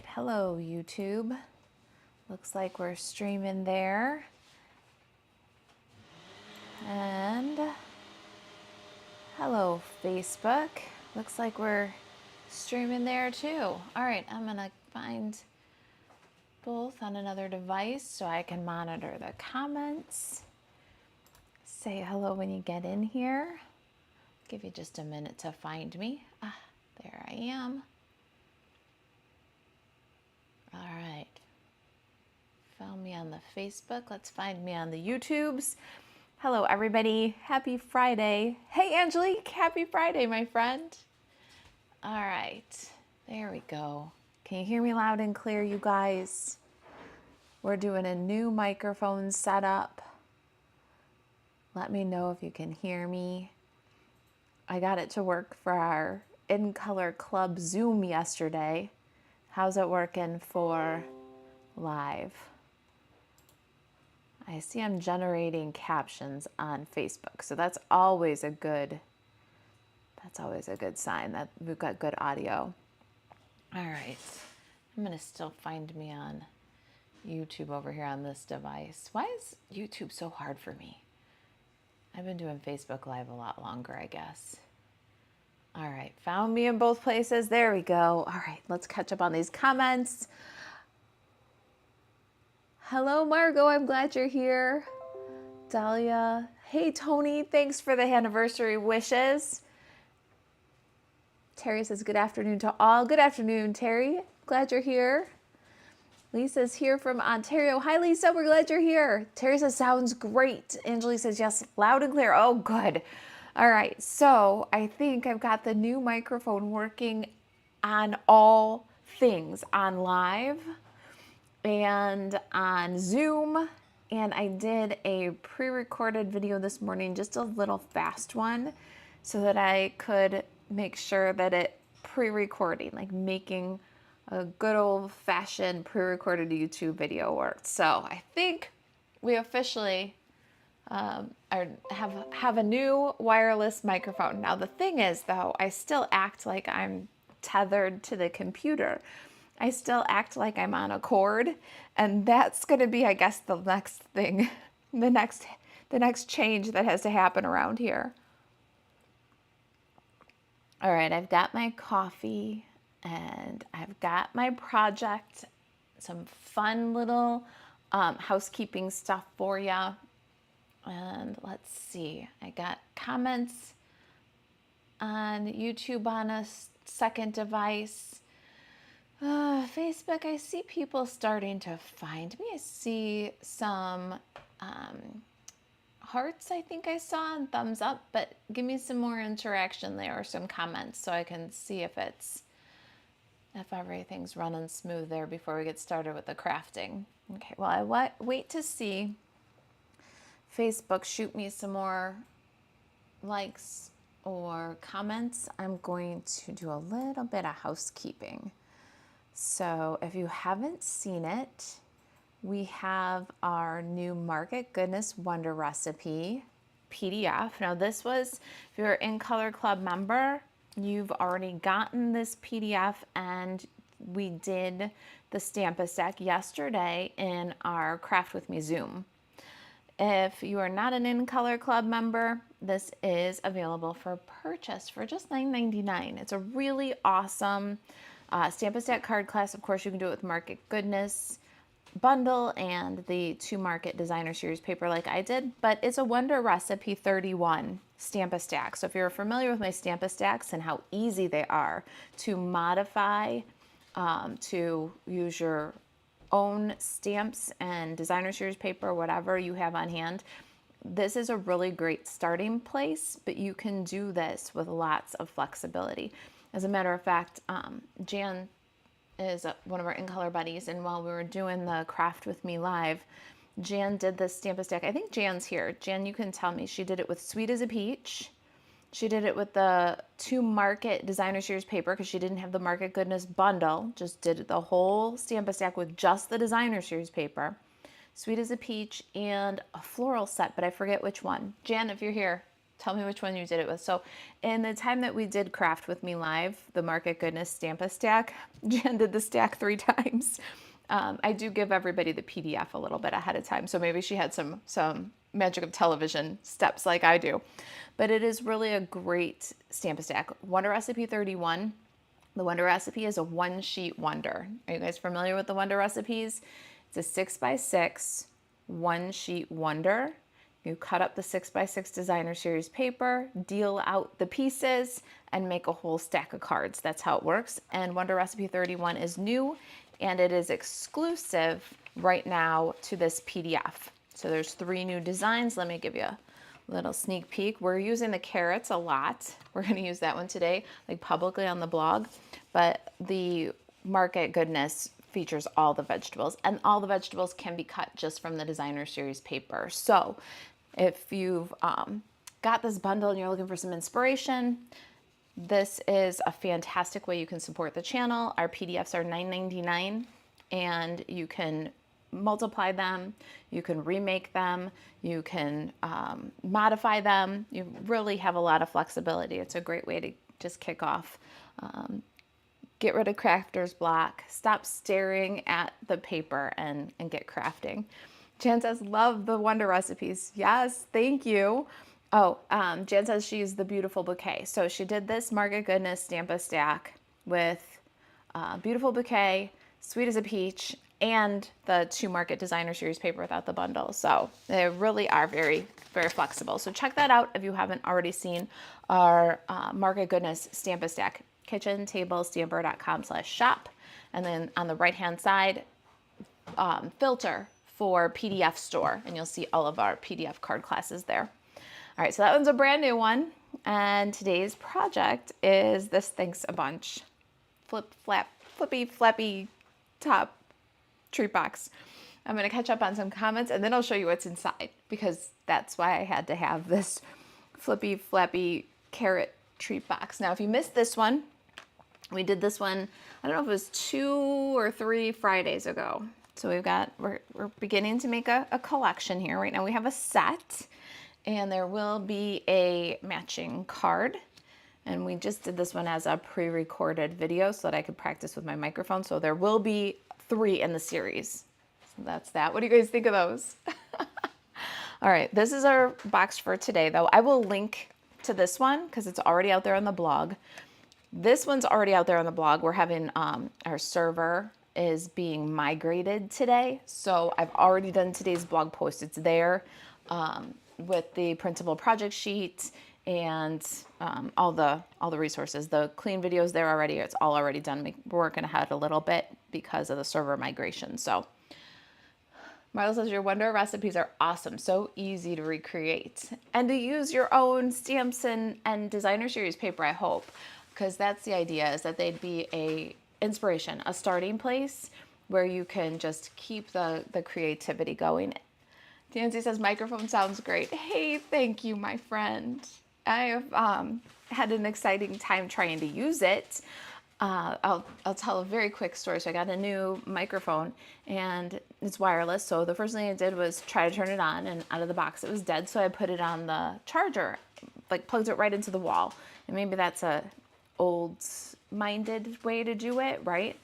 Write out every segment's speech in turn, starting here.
right, hello YouTube. Looks like we're streaming there. And hello Facebook. Looks like we're streaming there too. All right, I'm gonna find both on another device so I can monitor the comments. Say hello when you get in here. Give you just a minute to find me. Ah, there I am. All right. Found me on the Facebook. Let's find me on the YouTubes. Hello, everybody. Happy Friday. Hey, Angelique. Happy Friday, my friend. All right. There we go. Can you hear me loud and clear, you guys? We're doing a new microphone setup. Let me know if you can hear me. I got it to work for our In Color Club Zoom yesterday. How's it working for live? I see I'm generating captions on Facebook, so that's always a good sign that we've got good audio. All right, I'm gonna still find me on YouTube over here on this device. Why is YouTube so hard for me? I've been doing Facebook Live a lot longer, I guess. All right, found me in both places. There we go. All right, let's catch up on these comments. Hello, Margot. I'm glad you're here. Dahlia. Hey, Tony. Thanks for the anniversary wishes. Terry says good afternoon to all. Good afternoon, Terry. Glad you're here. Lisa's here from Ontario. Hi, Lisa. We're glad you're here. Terry says sounds great. Angelique says yes, loud and clear. Oh, good. All right. So I think I've got the new microphone working on all things, on live and on Zoom. And I did a pre-recorded video this morning, just a little fast one, so that I could make sure that it pre-recording, like making a good old-fashioned pre-recorded YouTube video worked. So I think we officially have a new wireless microphone. Now the thing is, though, I still act like I'm tethered to the computer. I still act like I'm on a cord, and that's going to be, I guess, the next thing, the next change that has to happen around here. All right, I've got my coffee and I've got my project, some fun little housekeeping stuff for you. And let's see, I got comments on YouTube on a second device. Facebook, I see people starting to find me. I see some hearts, I think I saw, and thumbs up, but give me some more interaction there or some comments so I can see if everything's running smooth there before we get started with the crafting. Okay, well, I wait to see Facebook shoot me some more likes or comments. I'm going to do a little bit of housekeeping. So if you haven't seen it, we have our new Market Goodness Wonder Recipe PDF. Now this was, if you're an In Color Club member, you've already gotten this PDF, and we did the Stampin' Stack yesterday in our Craft With Me Zoom. If you are not an In Color Club member, this is available for purchase for just $9.99. It's a really awesome Stampin' Stack card class. Of course, you can do it with Market Goodness bundle and the 2 Market Designer Series paper like I did, but it's a Wonder Recipe 31 Stampin' Stack. So if you're familiar with my Stampin' Stacks and how easy they are to modify, to use your own stamps and Designer Series paper, whatever you have on hand, this is a really great starting place, but you can do this with lots of flexibility. As a matter of fact, Jan is one of our In Color buddies, and while we were doing the Craft With Me live, Jan did this Stampin' Stack. I think Jan's here. Jan, you can tell me. She did it with Sweet as a Peach. She did it with the 2 Market Designer Series paper because she didn't have the Market Goodness bundle. Just did the whole Stampin' Stack with just the Designer Series paper. Sweet as a Peach and a floral set, but I forget which one. Jan, if you're here, Tell me which one you did it with. So in the time that we did Craft With Me Live, the Market Goodness Stamp-A-Stack, Jen did the stack 3 times. I do give everybody the PDF a little bit ahead of time. So maybe she had some magic of television steps like I do. But it is really a great Stamp-A-Stack. Wonder Recipe 31. The Wonder Recipe is a 1-sheet wonder. Are you guys familiar with the Wonder Recipes? It's a 6x6 1-sheet wonder. You cut up the 6x6 designer series paper, deal out the pieces, and make a whole stack of cards. That's how it works. And Wonder Recipe 31 is new, and it is exclusive right now to this PDF. So there's 3 new designs. Let me give you a little sneak peek. We're using the carrots a lot. We're going to use that one today, like publicly on the blog. But the Market Goodness features all the vegetables, and all the vegetables can be cut just from the designer series paper. So if you've got this bundle and you're looking for some inspiration, this is a fantastic way you can support the channel. Our PDFs are $9.99, and you can multiply them, you can remake them, you can modify them. You really have a lot of flexibility. It's a great way to just kick off. Get rid of crafter's block, stop staring at the paper, and get crafting. Jan says, love the Wonder Recipes. Yes, thank you. Oh, Jan says she used the beautiful bouquet. So she did this Market Goodness Stamp-A-Stack with beautiful bouquet, sweet as a peach, and the 2 Market Designer Series paper without the bundle. So they really are very, very flexible. So check that out if you haven't already seen our Market Goodness Stamp-A-Stack. kitchentablestamper.com/shop. And then on the right-hand side, filter for PDF store, and you'll see all of our PDF card classes there. All right, so that one's a brand new one. And today's project is this Thanks a Bunch flippy, flappy top treat box. I'm going to catch up on some comments, and then I'll show you what's inside, because that's why I had to have this flippy, flappy carrot treat box. Now, if you missed this one, we did this one, I don't know if it was 2 or 3 Fridays ago. So we're beginning to make a collection here. Right now we have a set, and there will be a matching card. And we just did this one as a pre-recorded video so that I could practice with my microphone. So there will be 3 in the series. So that's that. What do you guys think of those? All right, this is our box for today, though. I will link to this one because it's already out there on the blog. This one's already out there on the blog. We're having our server is being migrated today. So I've already done today's blog post. It's there with the printable project sheet and all the resources. The clean video's there already. It's all already done. We're working ahead a little bit because of the server migration. So Marla says your Wonder Recipes are awesome. So easy to recreate and to use your own stamps and designer series paper, I hope. Because that's the idea, is that they'd be a inspiration, a starting place where you can just keep the creativity going. Nancy says, microphone sounds great. Hey, thank you, my friend. I have had an exciting time trying to use it. I'll tell a very quick story. So I got a new microphone, and it's wireless. So the first thing I did was try to turn it on, and out of the box it was dead. So I put it on the charger, like plugged it right into the wall. And maybe that's a old-minded way to do it, right?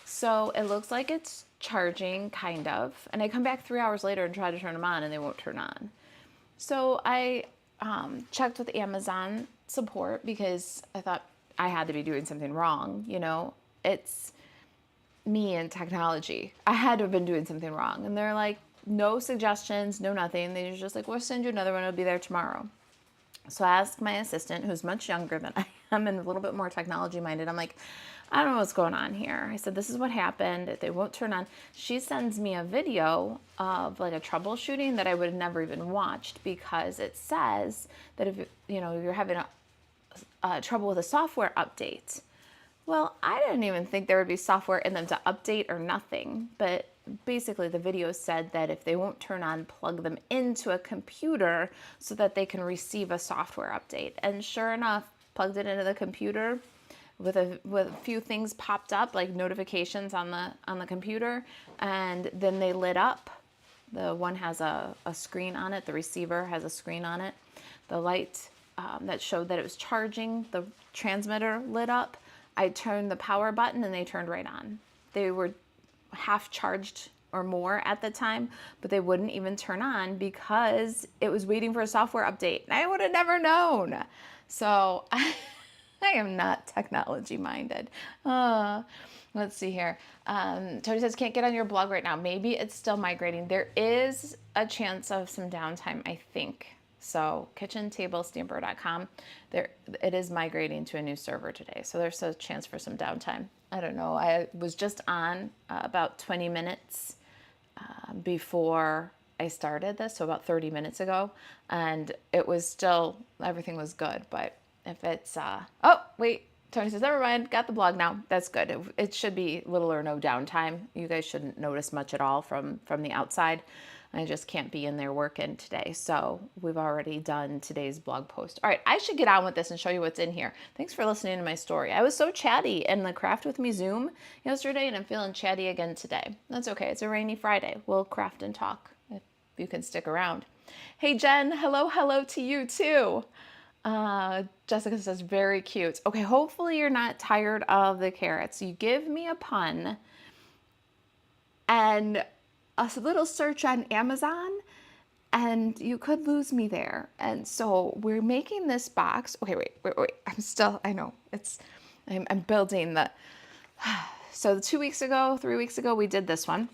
So it looks like it's charging, kind of. And I come back 3 hours later and try to turn them on, and they won't turn on. So I checked with Amazon support because I thought I had to be doing something wrong. You know, it's me and technology. I had to have been doing something wrong. And they're like, no suggestions, no nothing. They're just like, we'll send you another one. It'll be there tomorrow. So I asked my assistant, who's much younger than I am and a little bit more technology minded. I'm like, I don't know what's going on here. I said, this is what happened. They won't turn on. She sends me a video of like a troubleshooting that I would have never even watched, because it says that if you're having trouble with a software update. Well, I didn't even think there would be software in them to update or nothing. But basically the video said that if they won't turn on, plug them into a computer so that they can receive a software update. And sure enough, plugged it into the computer with a few things popped up, like notifications on the computer, and then they lit up The one has a screen on it. The receiver has a screen on it. The light that showed that it was charging, the transmitter lit up. I turned the power button and they turned right on. They were half charged or more at the time, but they wouldn't even turn on because it was waiting for a software update. And I would have never known. So I am not technology minded. Let's see here. Tony says, can't get on your blog right now. Maybe it's still migrating. There is a chance of some downtime, I think. So kitchentablestamper.com, it is migrating to a new server today. So there's a chance for some downtime. I don't know. I was just on about 20 minutes before I started this, so about 30 minutes ago, and it was still, everything was good. But if it's, oh, wait, Tony says, never mind, got the blog now. That's good. It should be little or no downtime. You guys shouldn't notice much at all from the outside. I just can't be in there working today. So we've already done today's blog post. All right, I should get on with this and show you what's in here. Thanks for listening to my story. I was so chatty in the Craft With Me Zoom yesterday, and I'm feeling chatty again today. That's okay. It's a rainy Friday. We'll craft and talk if you can stick around. Hey, Jen. Hello to you too. Jessica says, very cute. Okay, hopefully you're not tired of the carrots. You give me a pun and a little search on Amazon and you could lose me there. And so we're making this box. Okay, wait. I know I'm building the, so 3 weeks ago, we did this one.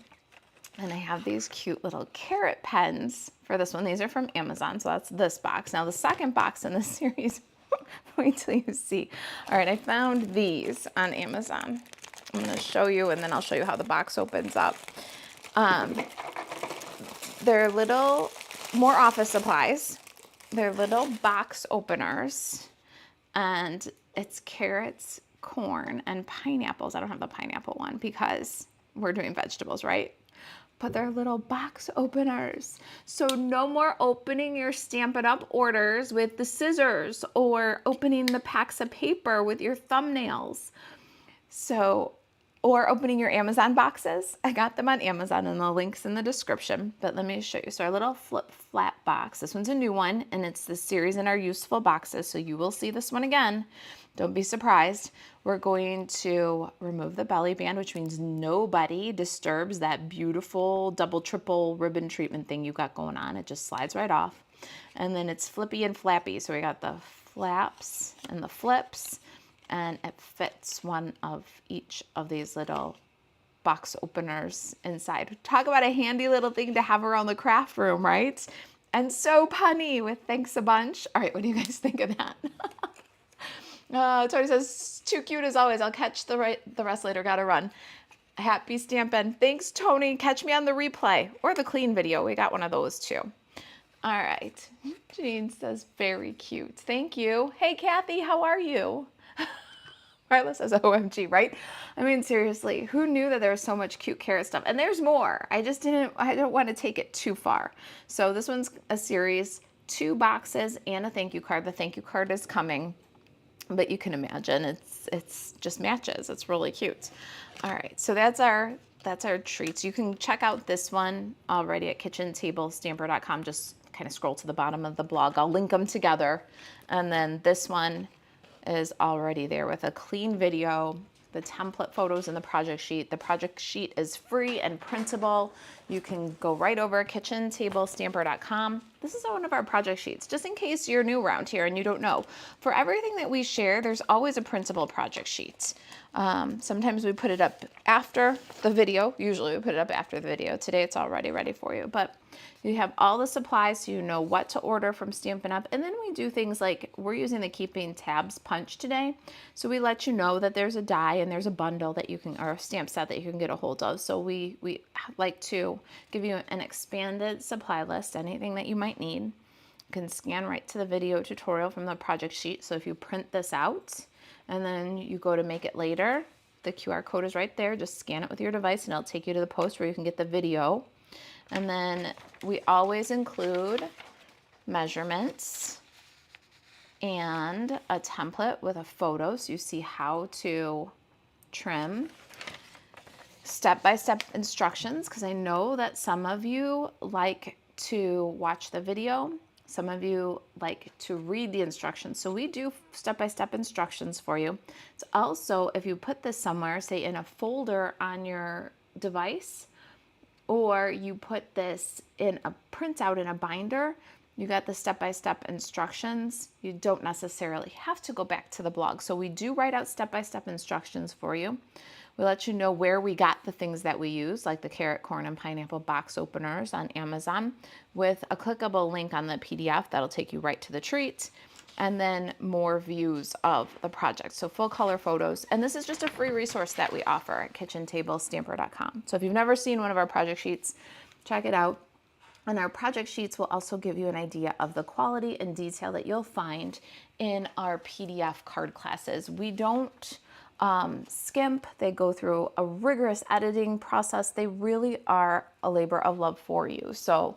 And I have these cute little carrot pens for this one. These are from Amazon, so that's this box. Now the second box in this series, wait till you see. All right, I found these on Amazon. I'm gonna show you, and then I'll show you how the box opens up. They're little, more office supplies. They're little box openers, and it's carrots, corn, and pineapples. I don't have the pineapple one because we're doing vegetables, right? But they're little box openers. So no more opening your Stampin' Up orders with the scissors or opening the packs of paper with your thumbnails. So, or opening your Amazon boxes. I got them on Amazon and the link's in the description, but let me show you. So our little flip flat box, this one's a new one and it's the series in our useful boxes. So you will see this one again. Don't be surprised. We're going to remove the belly band, which means nobody disturbs that beautiful double, triple ribbon treatment thing you got going on. It just slides right off. And then it's flippy and flappy. So we got the flaps and the flips, and it fits one of each of these little box openers inside. Talk about a handy little thing to have around the craft room, right? And so punny with thanks a bunch. All right, what do you guys think of that? Tony says, too cute as always. I'll catch the rest later. Gotta run. Happy Stampin'. Thanks, Tony. Catch me on the replay or the clean video. We got one of those too. All right. Jean says, very cute. Thank you. Hey, Kathy, how are you? Marla says, OMG, right? I mean, seriously, who knew that there was so much cute carrot stuff? And there's more. I don't want to take it too far. So this one's a series, 2 boxes and a thank you card. The thank you card is coming. But you can imagine it's just matches. It's really cute. All right, so that's our treats. You can check out this one already at kitchentablestamper.com. Just kind of scroll to the bottom of the blog. I'll link them together. And then this one is already there with a clean video, the template photos, and the project sheet. The project sheet is free and printable. You can go right over kitchentablestamper.com. This is one of our project sheets, just in case you're new around here and you don't know. For everything that we share, there's always a printable project sheet. Sometimes we put it up after the video. Usually we put it up after the video. Today it's already ready for you, but you have all the supplies so you know what to order from Stampin' Up. And then we do things like we're using the Keeping Tabs punch today. So we let you know that there's a die and there's a bundle that you can, or a stamp set that you can get a hold of. So we like to give you an expanded supply list, anything that you might need. You can scan right to the video tutorial from the project sheet. So if you print this out and then you go to make it later, the QR code is right there. Just scan it with your device and it'll take you to the post where you can get the video. And then we always include measurements and a template with a photo so you see how to trim. step-by-step instructions, because I know that some of you like to watch the video. Some of you like to read the instructions. So we do step-by-step instructions for you. It's also, if you put this somewhere, say in a folder on your device, or you put this in a printout in a binder, you got the step-by-step instructions. You don't necessarily have to go back to the blog. So we do write out step-by-step instructions for you. We let you know where we got the things that we use, like the carrot, corn, and pineapple box openers on Amazon, with a clickable link on the PDF that'll take you right to the treat, and then more views of the project. So full color photos. And this is just a free resource that we offer at kitchentablestamper.com. So if you've never seen one of our project sheets, check it out. And our project sheets will also give you an idea of the quality and detail that you'll find in our PDF card classes. We don't skimp. They go through a rigorous editing process. They really are a labor of love for you. So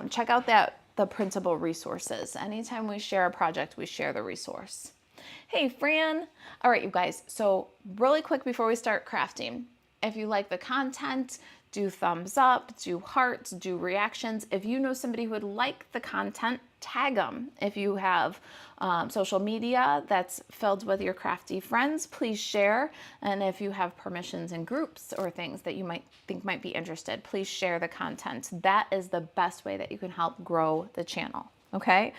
check out the printable resources. Anytime we share a project, we share the resource. Hey, Fran. All right, you guys. So really quick before we start crafting, if you like the content, do thumbs up, do hearts, do reactions. If you know somebody who would like the content, tag them. If you have social media that's filled with your crafty friends, please share. And if you have permissions in groups or things that you might think might be interested, please share the content. That is the best way that you can help grow the channel. Okay,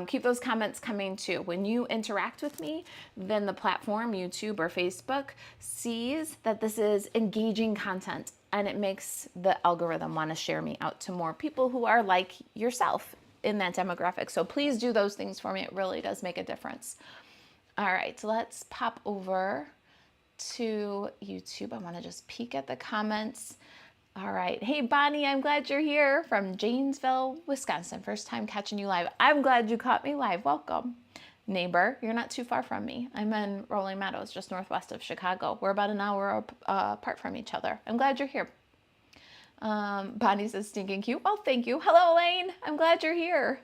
keep those comments coming too. When you interact with me, then the platform, YouTube or Facebook, sees that this is engaging content, and it makes the algorithm want to share me out to more people who are like yourself in that demographic. So please do those things for me. It really does make a difference. All right, so let's pop over to YouTube. I want to just peek at the comments. All right. Hey, Bonnie, I'm glad you're here from Janesville, Wisconsin. First time catching you live. I'm glad you caught me live. Welcome. Neighbor, you're not too far from me. I'm in Rolling Meadows, just northwest of Chicago. We're about an hour apart from each other. I'm glad you're here. Bonnie says stinking cute. Well, thank you. Hello, Elaine. I'm glad you're here.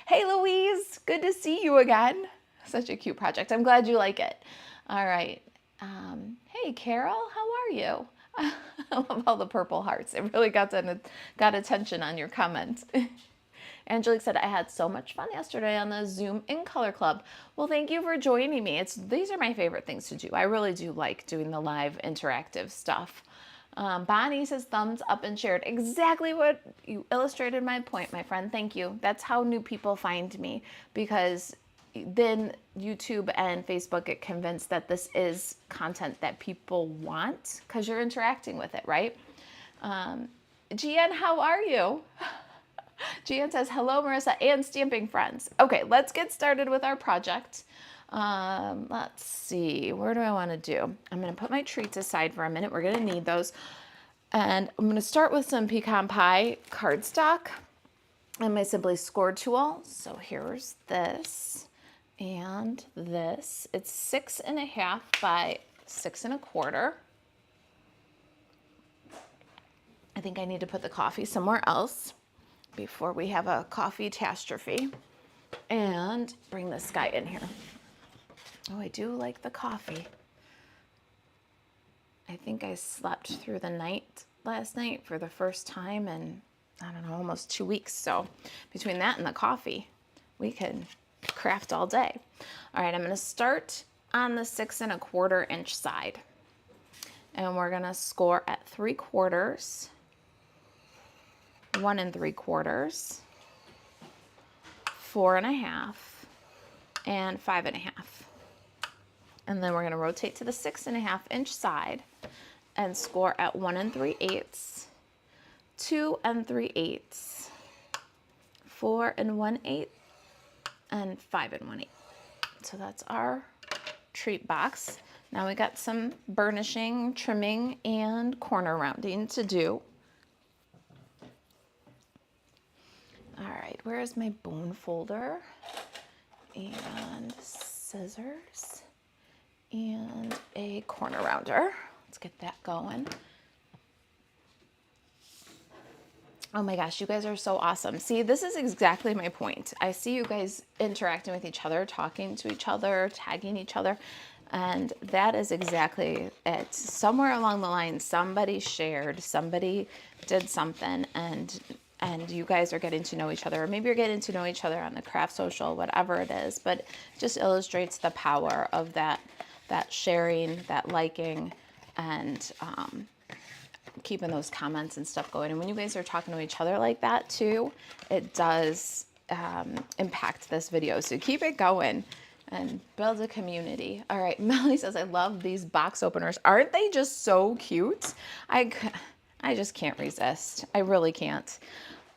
Hey, Louise. Good to see you again. Such a cute project. I'm glad you like it. All right. Hey, Carol. How are you? I love all the purple hearts. It really got attention on your comment. Angelique said, I had so much fun yesterday on the Zoom in Color Club. Well, thank you for joining me. These are my favorite things to do. I really do like doing the live interactive stuff. Bonnie says thumbs up and shared. Exactly what you illustrated my point, my friend. Thank you. That's how new people find me, because then YouTube and Facebook get convinced that this is content that people want because you're interacting with it, right? Gian, how are you? Gian says, hello, Marisa and stamping friends. Okay, let's get started with our project. Let's see, where do I want to do? I'm going to put my treats aside for a minute. We're going to need those. And I'm going to start with some pecan pie cardstock and my Simply Score tool. So here's this. And this, it's 6.5 by 6 1/4. I think I need to put the coffee somewhere else before we have a coffee catastrophe. And bring this guy in here. Oh, I do like the coffee. I think I slept through the night last night for the first time in, I don't know, almost 2 weeks. So between that and the coffee, we can craft all day. All right, I'm going to start on the 6 1/4 inch side, and we're going to score at 3/4, 1 3/4, 4 1/2, and 5 1/2. And then we're going to rotate to the 6 1/2 inch side and score at 1 3/8, 2 3/8, 4 1/8, and 5 1/8. So that's our treat box. Now we got some burnishing, trimming, and corner rounding to do. All right, where is my bone folder? And scissors and a corner rounder. Let's get that going. Oh my gosh, you guys are so awesome. See, this is exactly my point. I see you guys interacting with each other, talking to each other, tagging each other. And that is exactly it. Somewhere along the line, somebody shared, somebody did something, and you guys are getting to know each other, or maybe you're getting to know each other on the craft social, whatever it is, but it just illustrates the power of that sharing, that liking, and keeping those comments and stuff going. And when you guys are talking to each other like that too, it does impact this video. So keep it going and build a community. All right, Melanie says, I love these box openers. Aren't they just so cute? I just can't resist. I really can't.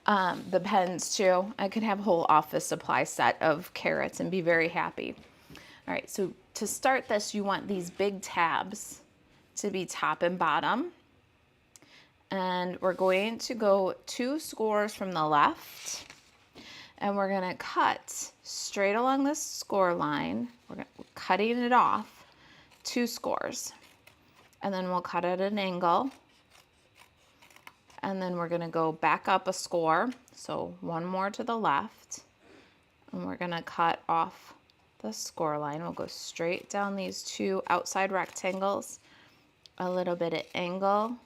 The pens too. I could have a whole office supply set of carrots and be very happy. All right, so to start this, you want these big tabs to be top and bottom. And we're going to go 2 scores from the left, and we're going to cut straight along this score line. We're cutting it off 2 scores, and then we'll cut at an angle, and then we're going to go back up a score, so 1 more to the left, and we're going to cut off the score line. We'll go straight down these 2 outside rectangles, a little bit at angle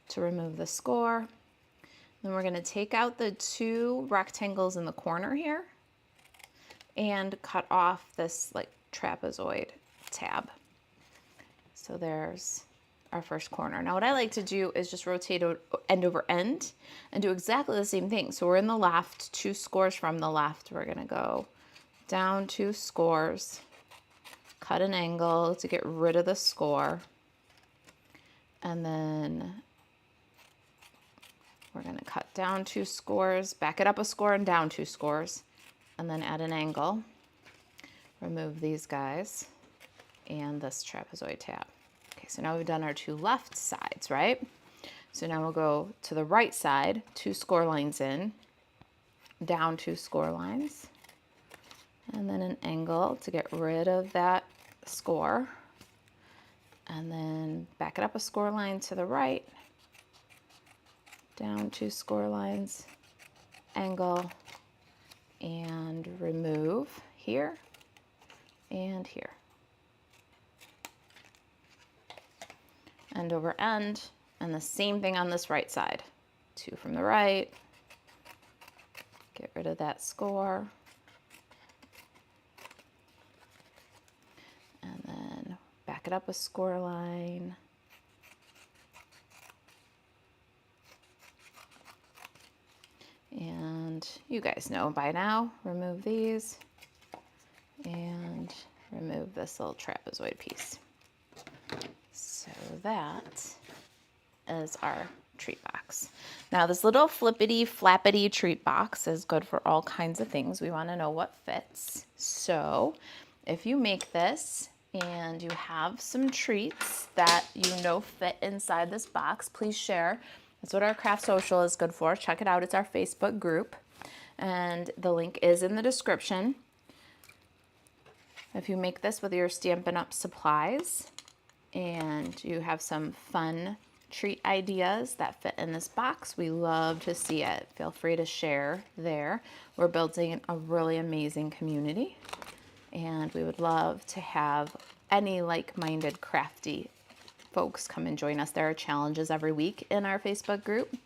to remove the score. Then we're going to take out the 2 rectangles in the corner here and cut off this like trapezoid tab. So there's our first corner. Now what I like to do is just rotate end over end and do exactly the same thing. So we're in the left, 2 scores from the left. We're going to go down 2 scores, cut an angle to get rid of the score, and then we're going to cut down 2 scores, back it up a score and down 2 scores, and then add an angle. Remove these guys and this trapezoid tab. Okay, so now we've done our 2 left sides, right? So now we'll go to the right side, 2 score lines in, down 2 score lines, and then an angle to get rid of that score, and then back it up a score line to the right, down 2 score lines, angle, and remove here and here. End over end, and the same thing on this right side. 2 from the right, get rid of that score, and then back it up a score line, and you guys know by now, remove these and remove this little trapezoid piece. So that is our treat box. Now this little flippity flappity treat box is good for all kinds of things. We want to know what fits. So if you make this and you have some treats that you know fit inside this box, please share. That's what our craft social is good for. Check it out. It's our Facebook group, and the link is in the description. If you make this with your Stampin' Up supplies and you have some fun treat ideas that fit in this box, we love to see it. Feel free to share there. We're building a really amazing community, and we would love to have any like-minded crafty folks come and join us. There are challenges every week in our Facebook group.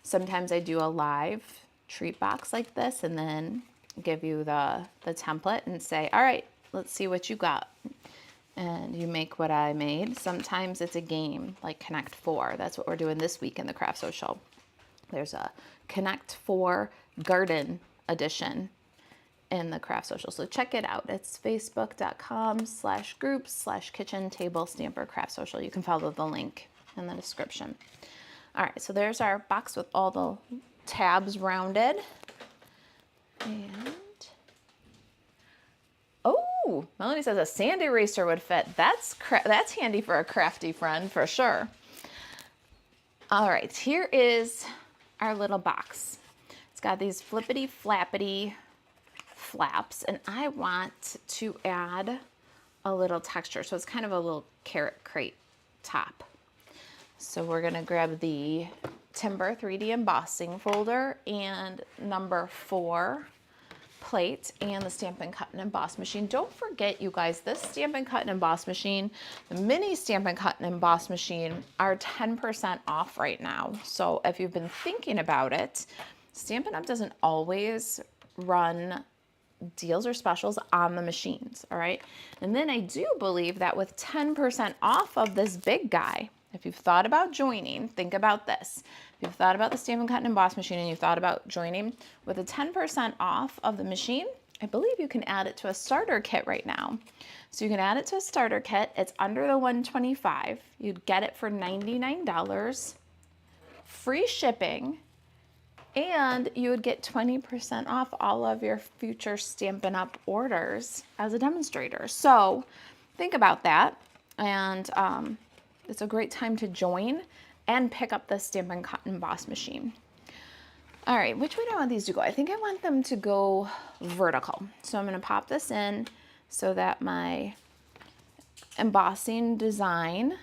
Sometimes I do a live treat box like this and then give you the template and say, all right, let's see what you got. And you make what I made. Sometimes it's a game like Connect 4. That's what we're doing this week in the Craft Social. There's a Connect 4 garden edition in the Craft Social. So check it out. It's facebook.com/groups/kitchen table stamper craft social. You can follow the link in the description. All right, so there's our box with all the tabs rounded. And oh, Melanie says a sand eraser would fit. That's handy for a crafty friend for sure. All right, here is our little box. It's got these flippity flappity flaps, and I want to add a little texture. So it's kind of a little carrot crate top. So we're gonna grab the Timber 3D embossing folder and number 4 plate and the Stampin' Cut and Emboss machine. Don't forget, you guys, this Stampin' Cut and Emboss machine, the mini Stampin' Cut and Emboss machine are 10% off right now. So if you've been thinking about it, Stampin' Up! Doesn't always run deals or specials on the machines, all right? And then I do believe that with 10% off of this big guy, if you've thought about joining, think about this. If you've thought about the Stampin' Cut and Emboss machine and you've thought about joining, with a 10% off of the machine, I believe you can add it to a starter kit right now. So you can add it to a starter kit. It's under the $125. You'd get it for $99, free shipping, and you would get 20% off all of your future Stampin' Up! Orders as a demonstrator. So think about that. And it's a great time to join and pick up the Stampin' Cut and Emboss machine. All right, which way do I want these to go? I think I want them to go vertical. So I'm gonna pop this in so that my embossing design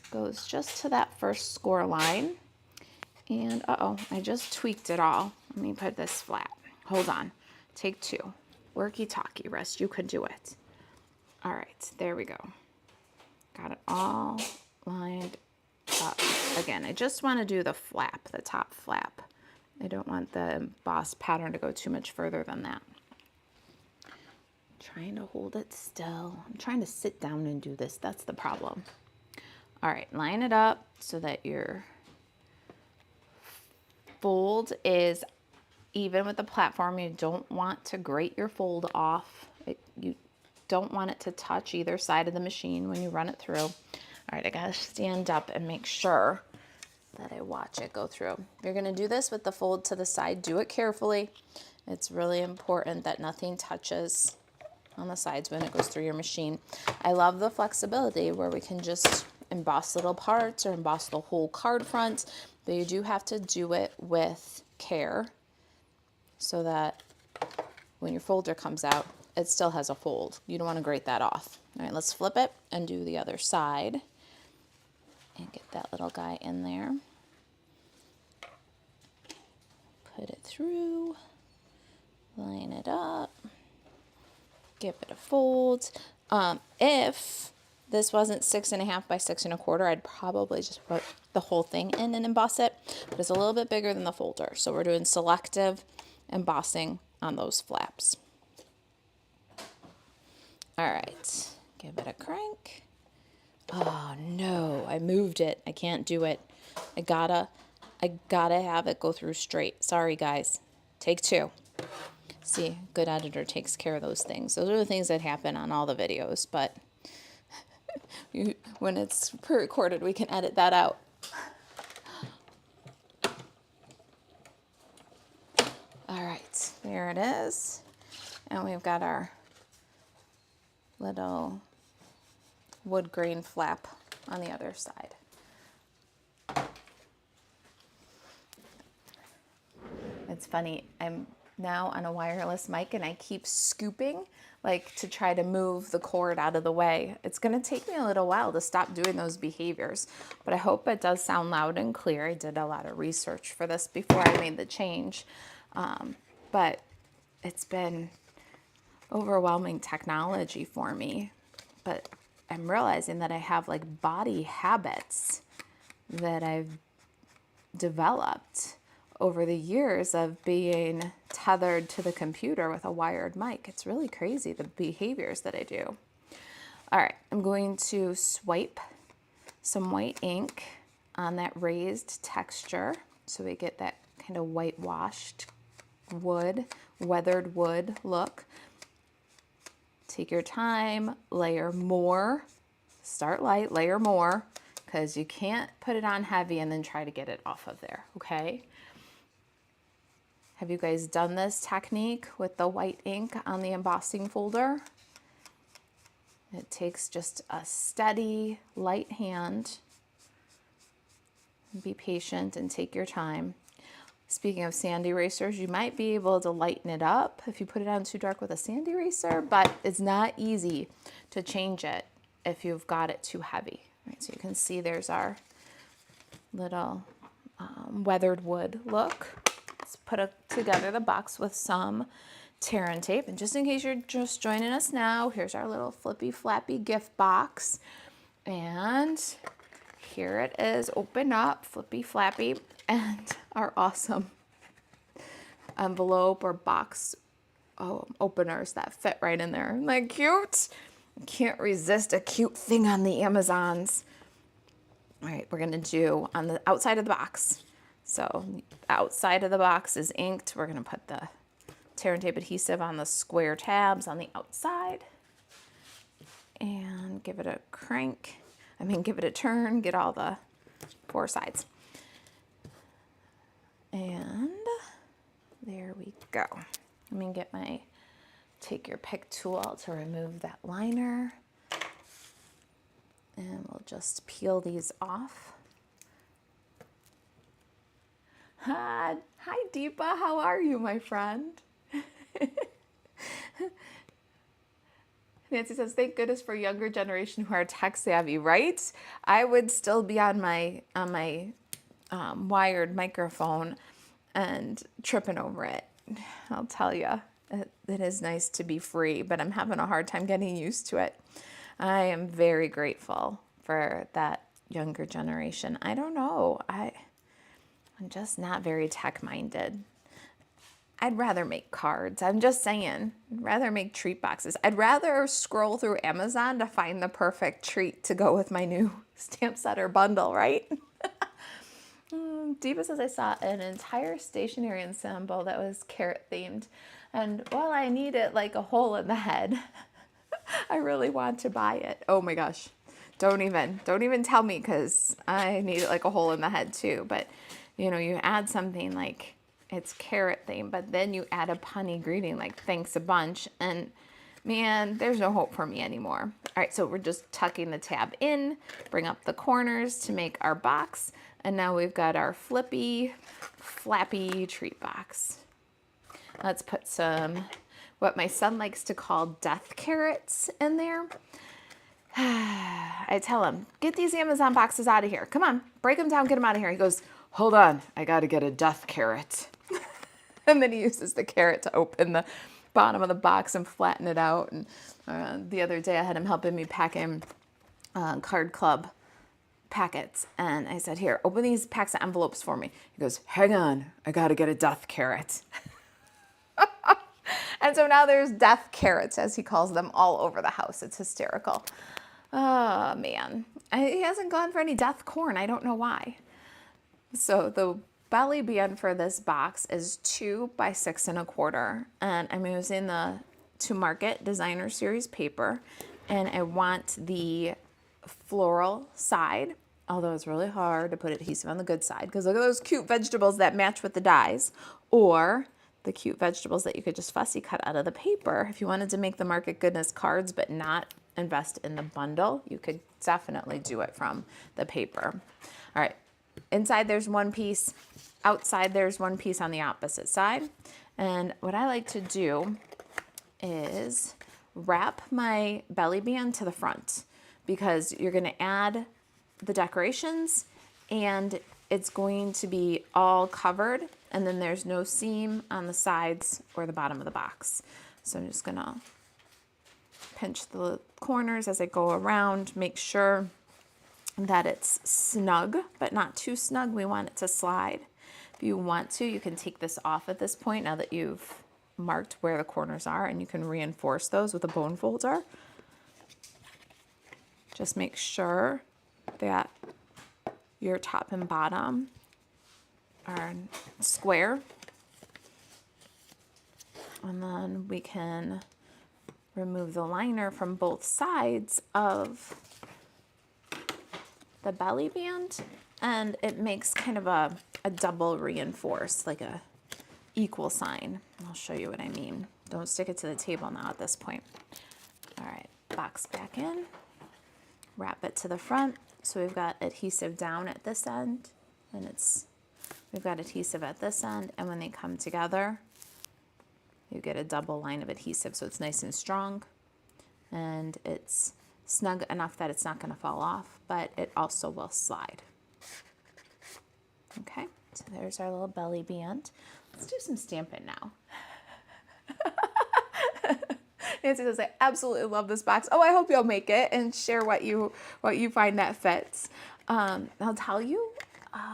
goes just to that first score line. And uh-oh, I just tweaked it all. Let me put this flat. Hold on, take two. Worky-talkie, rest, you could do it. All right, there we go. Got it all lined up. Again, I just want to do the flap, the top flap. I don't want the emboss pattern to go too much further than that. Trying to hold it still. I'm trying to sit down and do this. That's the problem. All right, line it up so that your fold is even with the platform. You don't want to grate your fold off. You don't want it to touch either side of the machine when you run it through. All right, I gotta stand up and make sure that I watch it go through. If you're gonna do this with the fold to the side, do it carefully. It's really important that nothing touches on the sides when it goes through your machine. I love the flexibility where we can just emboss little parts or emboss the whole card front, but you do have to do it with care so that when your folder comes out, it still has a fold. You don't want to grate that off. All right, let's flip it and do the other side and get that little guy in there. Put it through, line it up, give it a fold. If this wasn't 6.5 by 6 1/4, I'd probably just put the whole thing in and emboss it, but it's a little bit bigger than the folder. So we're doing selective embossing on those flaps. All right, give it a crank. Oh no, I moved it. I can't do it. I gotta have it go through straight. Sorry guys, take two. See, good editor takes care of those things. Those are the things that happen on all the videos, but when it's pre-recorded, we can edit that out. All right, there it is. And we've got our little wood grain flap on the other side. It's funny, I'm now on a wireless mic and I keep scooping like to try to move the cord out of the way. It's gonna take me a little while to stop doing those behaviors, but I hope it does sound loud and clear. I did a lot of research for this before I made the change, but it's been overwhelming technology for me. But I'm realizing that I have like body habits that I've developed over the years of being tethered to the computer with a wired mic. It's really crazy, the behaviors that I do. All right, I'm going to swipe some white ink on that raised texture so we get that kind of whitewashed wood, weathered wood look. Take your time, layer more, start light, layer more, because you can't put it on heavy and then try to get it off of there, okay? Have you guys done this technique with the white ink on the embossing folder? It takes just a steady, light hand. Be patient and take your time. Speaking of sand erasers, you might be able to lighten it up if you put it on too dark with a sand eraser, but it's not easy to change it if you've got it too heavy. Right, so you can see there's our little weathered wood look. Let's put together the box with some tear and tape. And just in case you're just joining us now, here's our little flippy flappy gift box. And here it is, open up, flippy flappy, and our awesome envelope or box openers that fit right in there. Isn't that cute? Can't resist a cute thing on the Amazons. All right, we're gonna do on the outside of the box. So outside of the box is inked. We're gonna put the tear and tape adhesive on the square tabs on the outside and give it a crank. Give it a turn, get all the 4 sides. And there we go. Let me get my take your pick tool to remove that liner. And we'll just peel these off. Hi, Deepa, how are you, my friend? Nancy says, thank goodness for younger generation who are tech savvy, right? I would still be on my wired microphone and tripping over it. I'll tell you, it is nice to be free, but I'm having a hard time getting used to it. I am very grateful for that younger generation. I don't know. I'm just not very tech-minded. I'd rather make cards. I'm just saying. I'd rather make treat boxes. I'd rather scroll through Amazon to find the perfect treat to go with my new stamp setter bundle, right? Diva says, I saw an entire stationery ensemble that was carrot themed. And while I need it like a hole in the head, I really want to buy it. Oh my gosh. Don't even tell me, because I need it like a hole in the head too. But you know, you add something like it's carrot themed, but then you add a punny greeting like thanks a bunch, and man, there's no hope for me anymore. All right, so we're just tucking the tab in, bring up the corners to make our box, and now we've got our flippy, flappy treat box. Let's put some, what my son likes to call death carrots in there. I tell him, get these Amazon boxes out of here. Come on, break them down, get them out of here. He goes, hold on, I gotta get a death carrot. And then he uses the carrot to open the bottom of the box and flatten it out. And the other day I had him helping me pack in card club packets. And I said, here, open these packs of envelopes for me. He goes, hang on, I gotta get a death carrot. And so now there's death carrots, as he calls them, all over the house. It's hysterical. Oh, man. He hasn't gone for any death corn. I don't know why. So the belly band for this box is 2 by 6 1/4. And I'm using the To Market Designer Series paper. And I want the floral side, although it's really hard to put adhesive on the good side, because look at those cute vegetables that match with the dies, or the cute vegetables that you could just fussy cut out of the paper. If you wanted to make the Market Goodness cards but not invest in the bundle, you could definitely do it from the paper. All right, inside there's one piece, outside there's one piece on the opposite side. And what I like to do is wrap my belly band to the front, because you're going to add the decorations and it's going to be all covered, and then there's no seam on the sides or the bottom of the box. So I'm just going to pinch the corners as I go around, make sure that it's snug, but not too snug. We want it to slide. If you want to, you can take this off at this point now that you've marked where the corners are, and you can reinforce those with a bone folder. Just make sure that your top and bottom are square. And then we can remove the liner from both sides of the belly band, and it makes kind of a double reinforce, like a equal sign. I'll show you what I mean. Don't stick it to the table now at this point. All right, box back in, wrap it to the front. So we've got adhesive down at this end, and we've got adhesive at this end, and when they come together, you get a double line of adhesive, so it's nice and strong, and it's snug enough that it's not going to fall off, but it also will slide. Okay, so there's our little belly band. Let's do some stamping now. Nancy says, I absolutely love this box. Oh, I hope you'll make it and share what you find that fits. I'll tell you,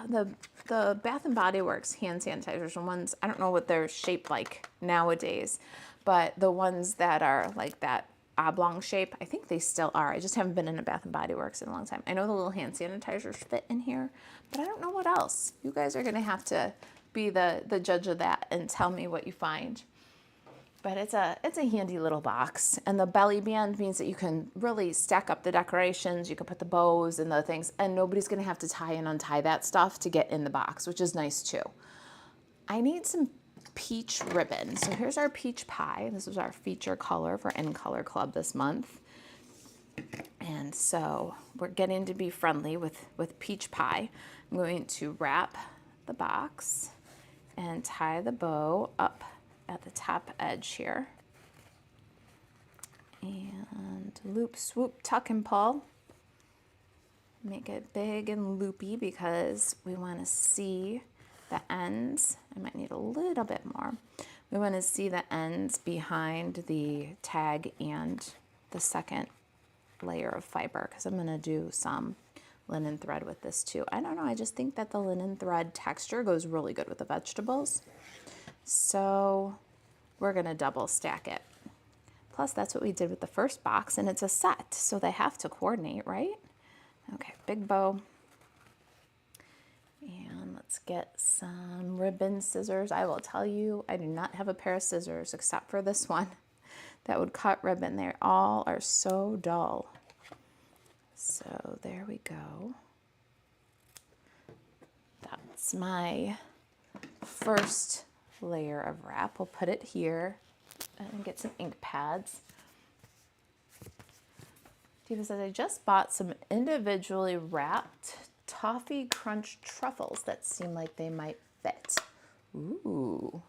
the Bath and Body Works hand sanitizers, the ones, I don't know what they're shaped like nowadays, but the ones that are like that oblong shape, I think they still are. I just haven't been in a Bath and Body Works in a long time. I know the little hand sanitizers fit in here, but I don't know what else. You guys are going to have to be the judge of that and tell me what you find. But it's a handy little box, and the belly band means that you can really stack up the decorations. You can put the bows and the things, and nobody's going to have to tie and untie that stuff to get in the box, which is nice too. I need some peach ribbon. So here's our peach pie. This is our feature color for In Color Club this month. And so we're getting to be friendly with peach pie. I'm going to wrap the box and tie the bow up at the top edge here. And loop, swoop, tuck and pull. Make it big and loopy because we want to see the ends. I might need a little bit more. We want to see the ends behind the tag and the second layer of fiber, because I'm going to do some linen thread with this too. I don't know, I just think that the linen thread texture goes really good with the vegetables. So we're going to double stack it. Plus that's what we did with the first box, and it's a set, so they have to coordinate, right? Okay, big bow. And let's get some ribbon scissors. I will tell you, I do not have a pair of scissors except for this one that would cut ribbon. They all are so dull. So there we go. That's my first layer of wrap. We'll put it here and get some ink pads. Diva says, I just bought some individually wrapped toffee crunch truffles that seem like they might fit. Ooh,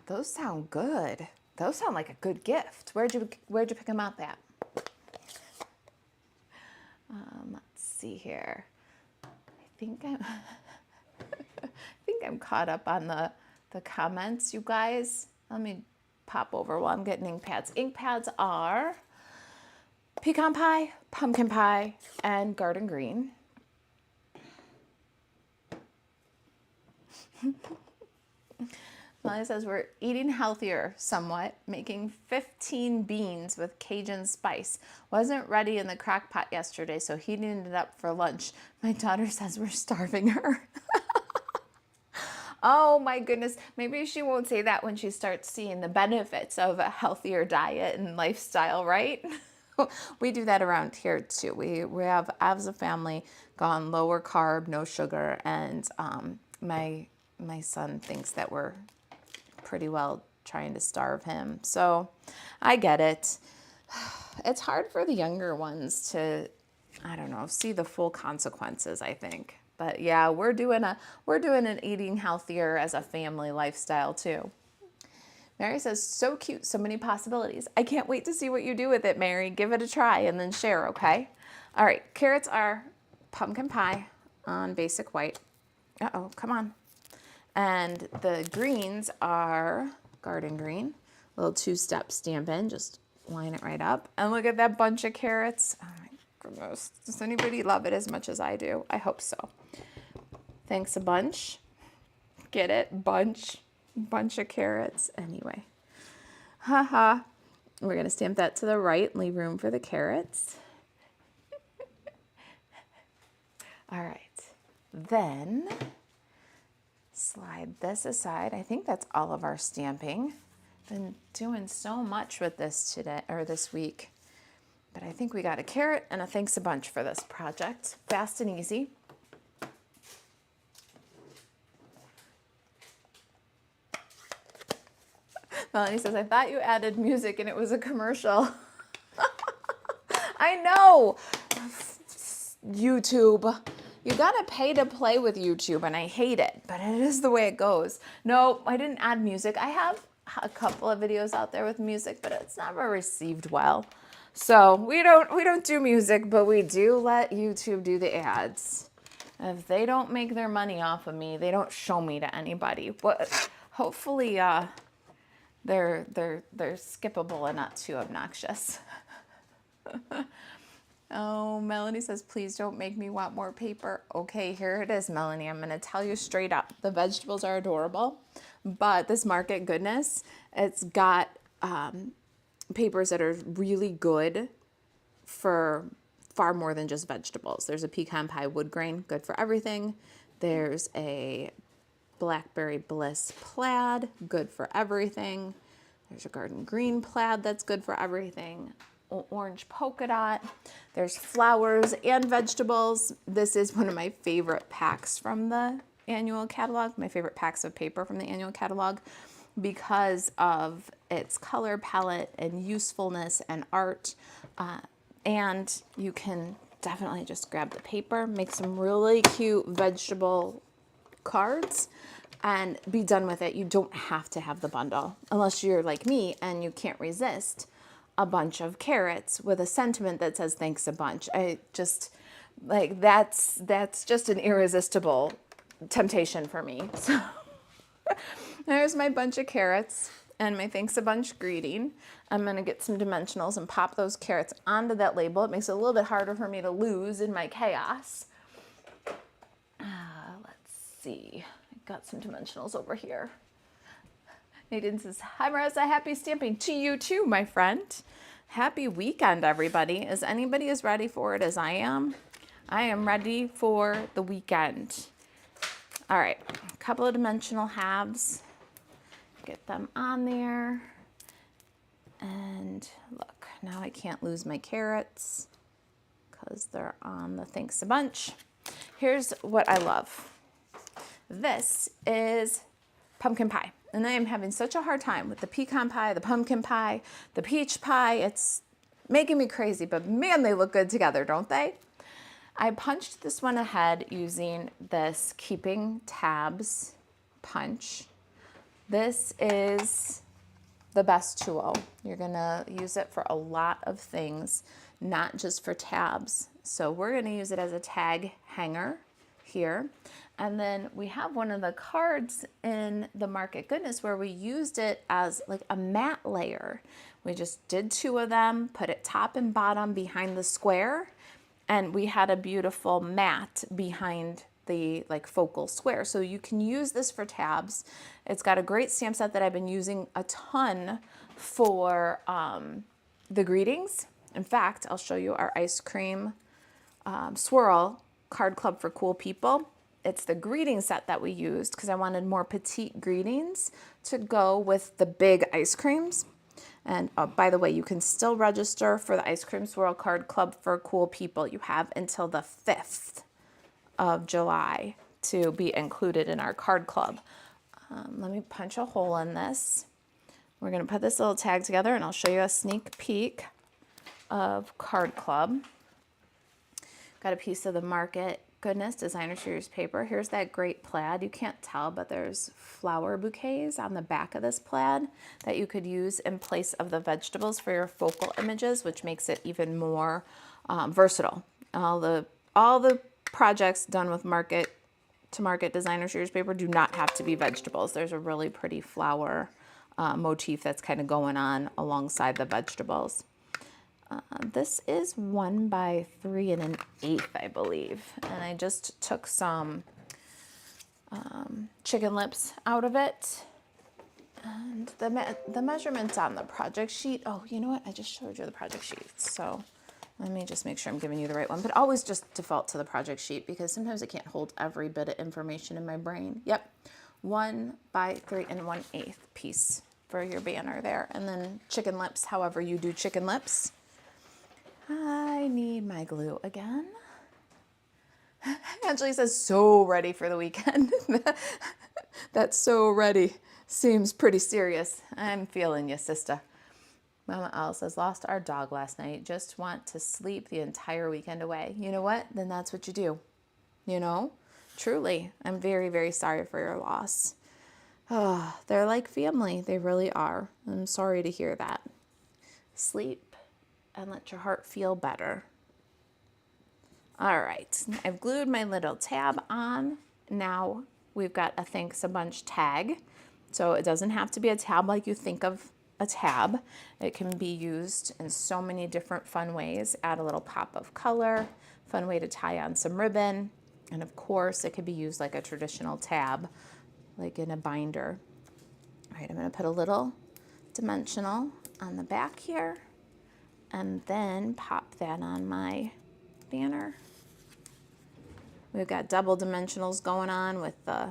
those sound good. Those sound like a good gift. Where'd you pick them up at? Let's see here. I think I'm caught up on the comments, you guys. Let me pop over while I'm getting ink pads. Ink pads are pecan pie, pumpkin pie, and garden green. Molly says we're eating healthier somewhat, making 15 beans with Cajun spice. Wasn't ready in the crock pot yesterday, so heating it up for lunch. My daughter says we're starving her. Oh my goodness, maybe she won't say that when she starts seeing the benefits of a healthier diet and lifestyle, right? We do that around here too. We have, as a family, gone lower carb, no sugar, and my son thinks that we're pretty well trying to starve him. So I get it. It's hard for the younger ones to, I don't know, see the full consequences, I think. But yeah, we're doing an eating healthier as a family lifestyle too. Mary says, so cute, so many possibilities. I can't wait to see what you do with it, Mary. Give it a try and then share, okay? All right, carrots are pumpkin pie on basic white. Uh-oh, come on. And the greens are garden green. Little two-step Stampin', just line it right up. And look at that bunch of carrots. Oh my goodness. Does anybody love it as much as I do? I hope so. Thanks a bunch. Get it? Bunch of carrots. Anyway. Haha. We're going to stamp that to the right and leave room for the carrots. All right. Then slide this aside. I think that's all of our stamping. Been doing so much with this today or this week. But I think we got a carrot and a thanks a bunch for this project. Fast and easy. Melanie says, I thought you added music and it was a commercial. I know. YouTube. You gotta pay to play with YouTube, and I hate it, but it is the way it goes. No, I didn't add music. I have a couple of videos out there with music, but it's never received well. So we don't do music, but we do let YouTube do the ads. If they don't make their money off of me, they don't show me to anybody. But hopefully They're skippable and not too obnoxious. Oh, Melanie says, please don't make me want more paper. Okay, here it is, Melanie. I'm going to tell you straight up. The vegetables are adorable, but this Market Goodness, it's got papers that are really good for far more than just vegetables. There's a pecan pie wood grain, good for everything. There's a blackberry bliss plaid, good for everything. There's a garden green plaid that's good for everything. Orange polka dot. There's flowers and vegetables. This is one of my favorite packs from the annual catalog, my favorite packs of paper from the annual catalog, because of its color palette and usefulness and art. And you can definitely just grab the paper, make some really cute vegetable cards, and be done with it. You don't have to have the bundle unless you're like me and you can't resist a bunch of carrots with a sentiment that says thanks a bunch. I just like that's just an irresistible temptation for me. So there's my bunch of carrots and my thanks a bunch greeting. I'm going to get some dimensionals and pop those carrots onto that label. It makes it a little bit harder for me to lose in my chaos. Let's see. I've got some dimensionals over here. Nadine says, hi Marissa, happy stamping to you too, my friend. Happy weekend, everybody. Is anybody as ready for it as I am? I am ready for the weekend. All right, a couple of dimensional halves. Get them on there. And look, now I can't lose my carrots because they're on the thanks a bunch. Here's what I love. This is pumpkin pie. And I am having such a hard time with the pecan pie, the pumpkin pie, the peach pie. It's making me crazy, but man, they look good together, don't they? I punched this one ahead using this Keeping Tabs punch. This is the best tool. You're gonna use it for a lot of things, not just for tabs. So we're gonna use it as a tag hanger here. And then we have one of the cards in the Market Goodness where we used it as like a mat layer. We just did 2 of them, put it top and bottom behind the square, and we had a beautiful mat behind the like focal square. So you can use this for tabs. It's got a great stamp set that I've been using a ton for the greetings. In fact, I'll show you our ice cream swirl card club for cool people. It's the greeting set that we used because I wanted more petite greetings to go with the big ice creams. And by the way, you can still register for the Ice Cream Swirl Card Club for cool people. You have until the 5th of July to be included in our card club. Let me punch a hole in this. We're going to put this little tag together and I'll show you a sneak peek of Card Club. Got a piece of the Market Goodness Designer Series paper. Here's that great plaid. You can't tell, but there's flower bouquets on the back of this plaid that you could use in place of the vegetables for your focal images, which makes it even more versatile. All the projects done with Market to Market Designer Series paper do not have to be vegetables. There's a really pretty flower motif that's kind of going on alongside the vegetables. This is 1 by 3 1/8, I believe. And I just took some chicken lips out of it. And the measurements on the project sheet. Oh, you know what? I just showed you the project sheet. So let me just make sure I'm giving you the right one. But always just default to the project sheet because sometimes I can't hold every bit of information in my brain. Yep. 1 by 3 1/8 piece for your banner there. And then chicken lips, however you do chicken lips. I need my glue again. Angela says, so ready for the weekend. That's so ready. Seems pretty serious. I'm feeling you, sister. Mama Al says, lost our dog last night. Just want to sleep the entire weekend away. You know what? Then that's what you do. You know? Truly. I'm very, very sorry for your loss. Oh, they're like family. They really are. I'm sorry to hear that. Sleep and let your heart feel better. All right, I've glued my little tab on. Now we've got a thanks a bunch tag So it doesn't have to be a tab like you think of a tab. It can be used in so many different fun ways. Add a little pop of color, fun way to tie on some ribbon. And of course, it could be used like a traditional tab, like in a binder. All right, I'm gonna put a little dimensional on the back here and then pop that on my banner. We've got double dimensionals going on with the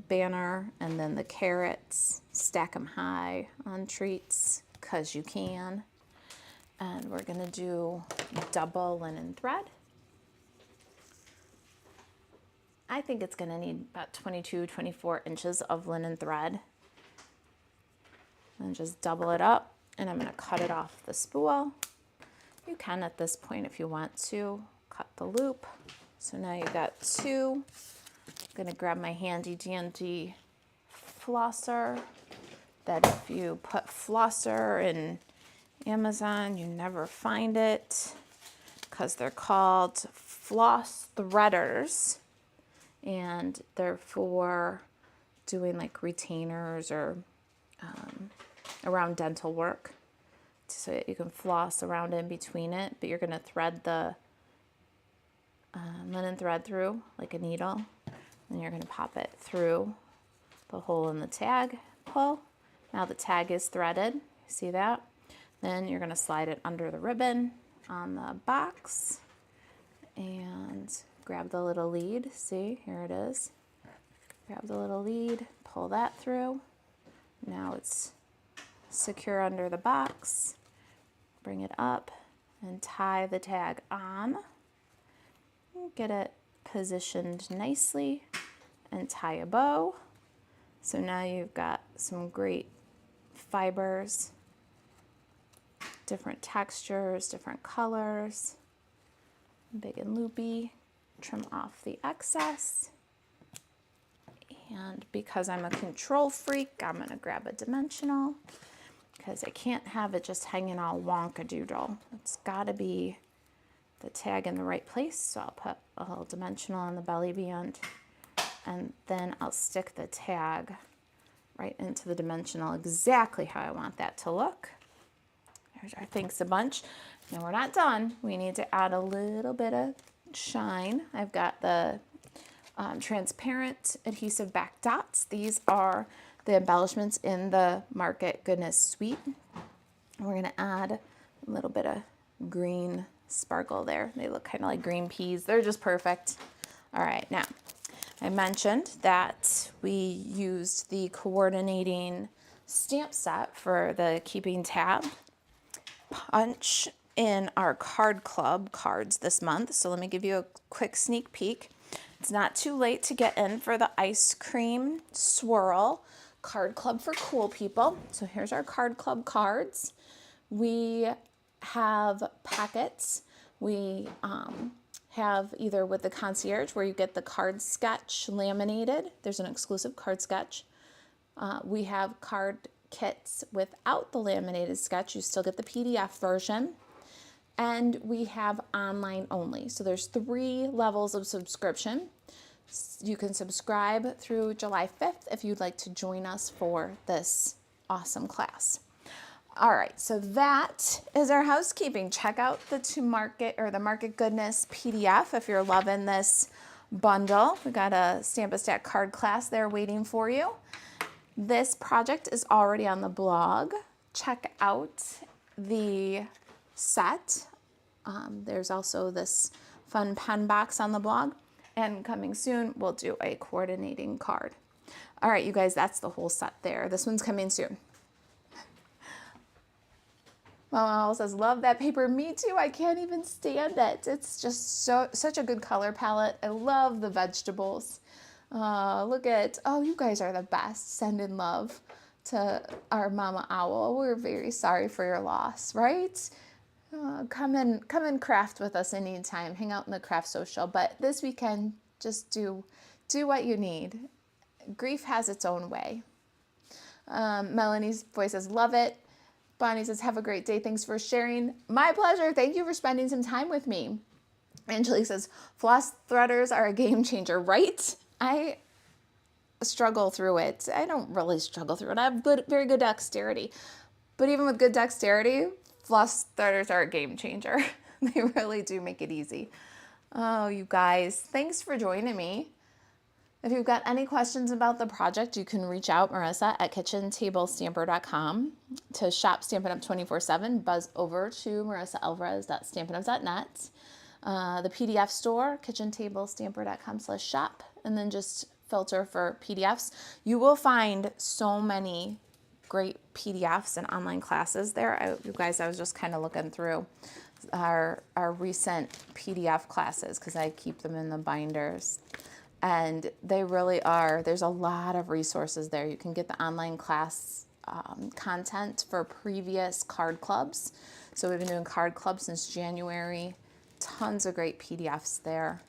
banner and then the carrots. Stack them high on treats because you can. And we're gonna do double linen thread. I think it's gonna need about 22, 24 inches of linen thread. And just double it up, and I'm gonna cut it off the spool. You can at this point if you want to, cut the loop. So now you've got two. I'm gonna grab my handy dandy flosser that if you put flosser in Amazon, you never find it because they're called floss threaders, and they're for doing like retainers or around dental work, so that you can floss around in between it, but you're going to thread the linen thread through like a needle, and you're going to pop it through the hole in the tag, pull. Now the tag is threaded, see that? Then you're going to slide it under the ribbon on the box and grab the little lead. See, here it is. Grab the little lead, pull that through. Now it's secure under the box. Bring it up and tie the tag on. Get it positioned nicely and tie a bow. So now you've got some great fibers, different textures, different colors, big and loopy. Trim off the excess. And because I'm a control freak, I'm gonna grab a dimensional because I can't have it just hanging all wonkadoodle. It's gotta be the tag in the right place. So I'll put a little dimensional on the belly band, and then I'll stick the tag right into the dimensional exactly how I want that to look. There's our thanks a bunch. Now we're not done. We need to add a little bit of shine. I've got the transparent adhesive back dots. These are the embellishments in the Market Goodness suite. We're gonna add a little bit of green sparkle there. They look kind of like green peas. They're just perfect. All right, now I mentioned that we used the coordinating stamp set for the keeping tab punch in our card club cards this month. So let me give you a quick sneak peek. It's not too late to get in for the ice cream swirl card club for cool people. So here's our card club cards. We have packets. We have either with the concierge where you get the card sketch laminated. There's an exclusive card sketch. We have card kits without the laminated sketch. You still get the PDF version. And we have online only. So there's 3 levels of subscription. You can subscribe through July 5th if you'd like to join us for this awesome class. All right, so that is our housekeeping. Check out the Market Goodness PDF if you're loving this bundle. We got a Stamp a Stack card class there waiting for you. This project is already on the blog. Check out the set. There's also this fun pen box on the blog, and coming soon we'll do a coordinating card. All right, you guys, that's the whole set there. This one's coming soon. Mama says, love that paper. Me too. I can't even stand it. It's just such a good color palette. I love the vegetables. Look at, oh, you guys are the best. Sending love to our Mama Owl. We're very sorry for your loss, right? Come and craft with us anytime. Hang out in the craft social. But this weekend, just do what you need. Grief has its own way. Melanie's voice says, love it. Bonnie says, have a great day. Thanks for sharing. My pleasure. Thank you for spending some time with me. Angelique says, floss threaders are a game changer, right? struggle through it. I don't really struggle through it. I have very good dexterity. But even with good dexterity, floss starters are a game changer. They really do make it easy. Oh, you guys, thanks for joining me. If you've got any questions about the project, you can reach out Marisa at kitchentablestamper.com. To shop Stampin' Up 24/7, buzz over to marisaalvarez.stampinup.net. The PDF store, kitchentablestamper.com/shop, and then just filter for PDFs. You will find so many great PDFs and online classes there. You guys, I was just kind of looking through our recent PDF classes because I keep them in the binders. And they really are, there's a lot of resources there. You can get the online class content for previous card clubs. So we've been doing card clubs since January. Tons of great PDFs there.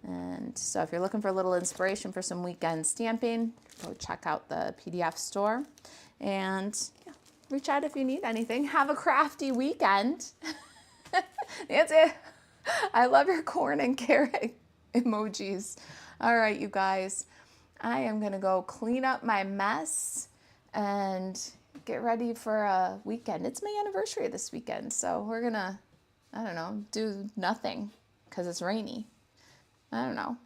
And so if you're looking for a little inspiration for some weekend stamping, go check out the PDF store. And yeah, reach out if you need anything. Have a crafty weekend. Nancy, I love your corn and carrot emojis. All right, you guys, I am going to go clean up my mess and get ready for a weekend. It's my anniversary this weekend, so we're going to, I don't know, do nothing because it's rainy. I don't know.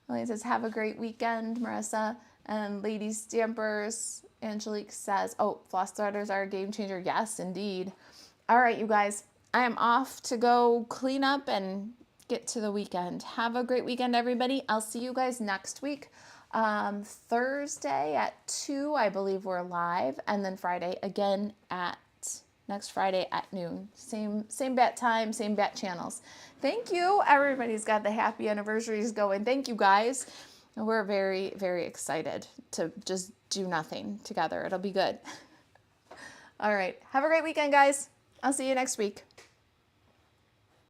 Well, it says, have a great weekend, Marisa. And Lady Stampers, Angelique says, oh, floss starters are a game changer. Yes, indeed. All right, you guys, I am off to go clean up and get to the weekend. Have a great weekend, everybody. I'll see you guys next week. Thursday at 2, I believe we're live. And then Friday again next Friday at noon. Same bat time, same bat channels. Thank you. Everybody's got the happy anniversaries going. Thank you, guys. We're very, very excited to just do nothing together. It'll be good. All right. Have a great weekend, guys. I'll see you next week.